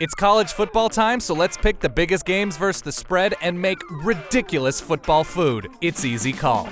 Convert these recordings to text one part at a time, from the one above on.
It's college football time, so let's pick the biggest games versus the spread and make ridiculous football food. It's easy call.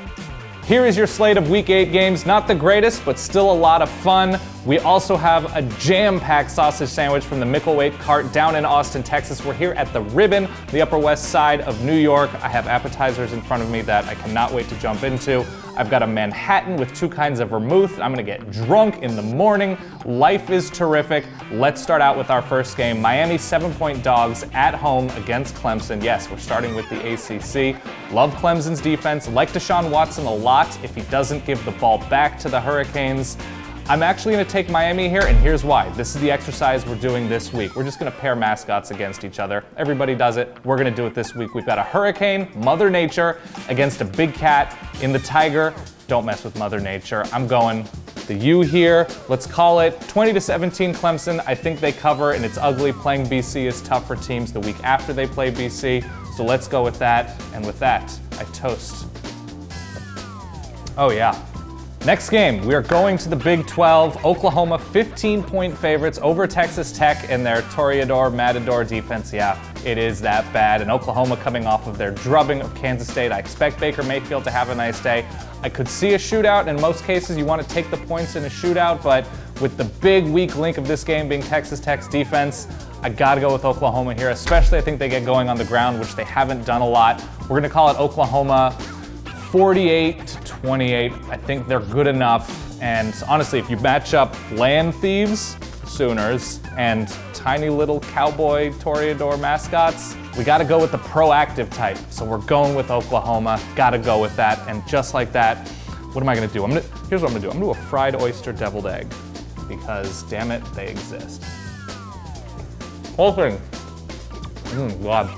Here is your slate of Week 8 games. Not the greatest, but still a lot of fun. We also have a jam-packed sausage sandwich from the Micklethwait cart down in Austin, Texas. We're here at the Ribbon, the Upper West Side of New York. I have appetizers in front of me that I cannot wait to jump into. I've got a Manhattan with 2 kinds of vermouth. I'm gonna get drunk in the morning. Life is terrific. Let's start out with our first game. Miami 7-point dogs at home against Clemson. Yes, we're starting with the ACC. Love Clemson's defense. Like Deshaun Watson a lot if he doesn't give the ball back to the Hurricanes. I'm actually gonna take Miami here, and here's why. This is the exercise we're doing this week. We're just gonna pair mascots against each other. Everybody does it. We're gonna do it this week. We've got a hurricane, Mother Nature, against a big cat in the tiger. Don't mess with Mother Nature. I'm going the U here. Let's call it 20-17 Clemson. I think they cover, and it's ugly. Playing BC is tough for teams the week after they play BC. So let's go with that. And with that, I toast. Oh yeah. Next game, we are going to the Big 12. Oklahoma 15-point favorites over Texas Tech in their Toreador Matador defense. Yeah, it is that bad. And Oklahoma coming off of their drubbing of Kansas State. I expect Baker Mayfield to have a nice day. I could see a shootout. In most cases, you want to take the points in a shootout, but with the big weak link of this game being Texas Tech's defense, I gotta go with Oklahoma here, especially I think they get going on the ground, which they haven't done a lot. We're gonna call it Oklahoma 48-28. I think they're good enough. And honestly, if you match up land thieves, Sooners, and tiny little cowboy Toreador mascots, we gotta go with the proactive type. So we're going with Oklahoma, gotta go with that. And just like that, what am I gonna do? Here's what I'm gonna do. I'm gonna do a fried oyster deviled egg, because damn it, they exist. Whole thing. God.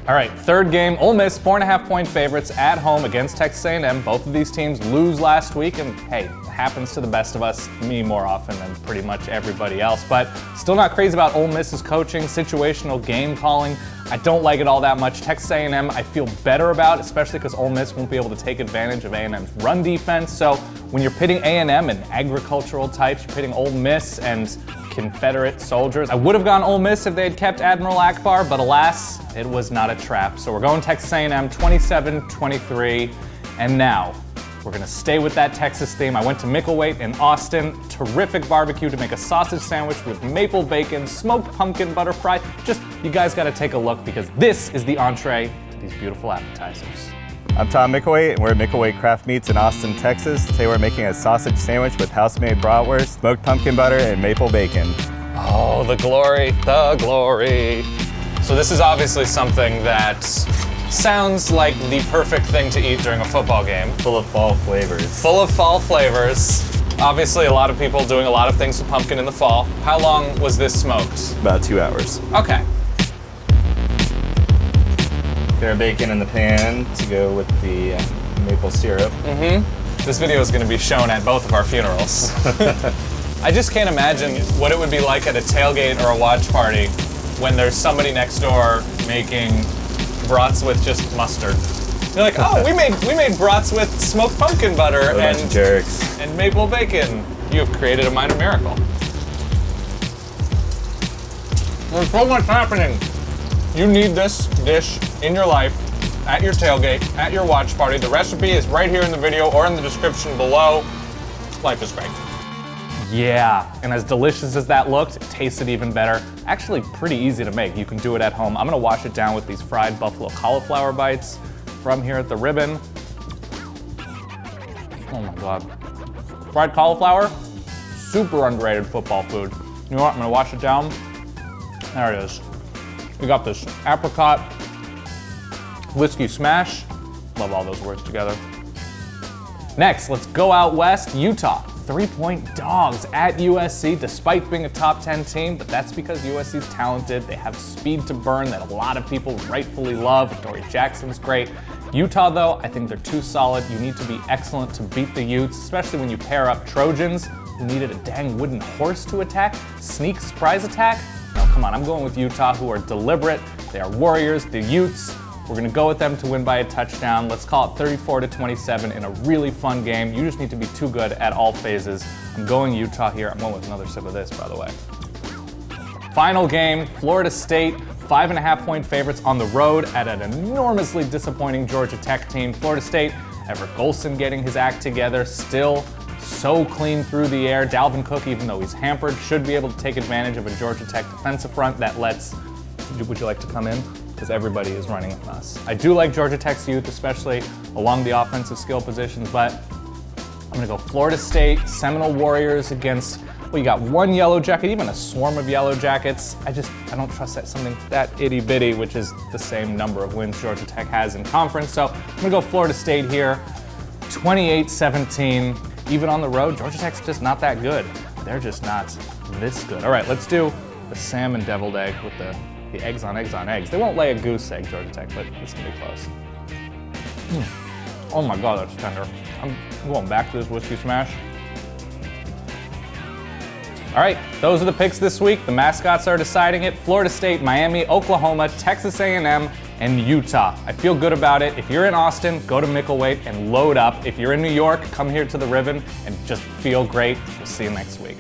All right, third game, Ole Miss, 4.5-point favorites at home against Texas A&M. Both of these teams lose last week, and hey, it happens to the best of us, me more often than pretty much everybody else. But still not crazy about Ole Miss's coaching, situational game calling. I don't like it all that much. Texas A&M I feel better about, especially because Ole Miss won't be able to take advantage of A&M's run defense. So when you're pitting A&M and agricultural types, you're pitting Ole Miss and Confederate soldiers. I would have gone Ole Miss if they had kept Admiral Akbar, but alas, it was not a trap. So we're going Texas A&M 27-23, and now we're gonna stay with that Texas theme. I went to Micklethwait in Austin. Terrific barbecue to make a sausage sandwich with maple bacon, smoked pumpkin butter fry. Just, you guys gotta take a look, because this is the entree to these beautiful appetizers. I'm Tom Micklethwait, and we're at Micklethwait Craft Meats in Austin, Texas. Today we're making a sausage sandwich with house-made bratwurst, smoked pumpkin butter, and maple bacon. Oh, the glory, the glory. So this is obviously something that sounds like the perfect thing to eat during a football game. Full of fall flavors. Full of fall flavors. Obviously a lot of people doing a lot of things with pumpkin in the fall. How long was this smoked? About 2 hours. Okay. Our bacon in the pan to go with the maple syrup. This video is going to be shown at both of our funerals. I just can't imagine what it would be like at a tailgate or a watch party when there's somebody next door making brats with just mustard. You're like, oh, we made brats with smoked pumpkin butter and maple bacon. You have created a minor miracle. There's so much happening. You need this dish in your life, at your tailgate, at your watch party. The recipe is right here in the video or in the description below. Life is great. Yeah, and as delicious as that looked, it tasted even better. Actually pretty easy to make. You can do it at home. I'm gonna wash it down with these fried buffalo cauliflower bites from here at the Ribbon. Oh my God. Fried cauliflower, super underrated football food. You know what, I'm gonna wash it down. There it is. We got this apricot whiskey smash. Love all those words together. Next, let's go out west. Utah, 3-point dogs at USC, despite being a top 10 team, but that's because USC's talented. They have speed to burn that a lot of people rightfully love. Dory Jackson's great. Utah, though, I think they're too solid. You need to be excellent to beat the Utes, especially when you pair up Trojans, who needed a dang wooden horse to attack. Sneak surprise attack? No, come on, I'm going with Utah, who are deliberate. They are warriors. The Utes, we're gonna go with them to win by a touchdown. Let's call it 34-27 in a really fun game. You just need to be too good at all phases. I'm going Utah here. I'm going with another sip of this, by the way. Final game, Florida State, 5.5-point favorites on the road at an enormously disappointing Georgia Tech team. Florida State, Everett Golson getting his act together, still so clean through the air. Dalvin Cook, even though he's hampered, should be able to take advantage of a Georgia Tech defensive front that lets, would you like to come in? Because everybody is running at us. I do like Georgia Tech's youth, especially along the offensive skill positions, but I'm gonna go Florida State, Seminole Warriors against, well, you got one yellow jacket, even a swarm of yellow jackets. I don't trust that something that itty bitty, which is the same number of wins Georgia Tech has in conference. So I'm gonna go Florida State here, 28-17. Even on the road, Georgia Tech's just not that good. They're just not this good. All right, let's do the salmon deviled egg with the eggs on eggs on eggs. They won't lay a goose egg, Georgia Tech, but it's gonna be close. Oh my God, that's tender. I'm going back to this whiskey smash. All right, those are the picks this week. The mascots are deciding it. Florida State, Miami, Oklahoma, Texas A&M, and Utah. I feel good about it. If you're in Austin, go to Micklethwait and load up. If you're in New York, come here to the Ribbon and just feel great. We'll see you next week.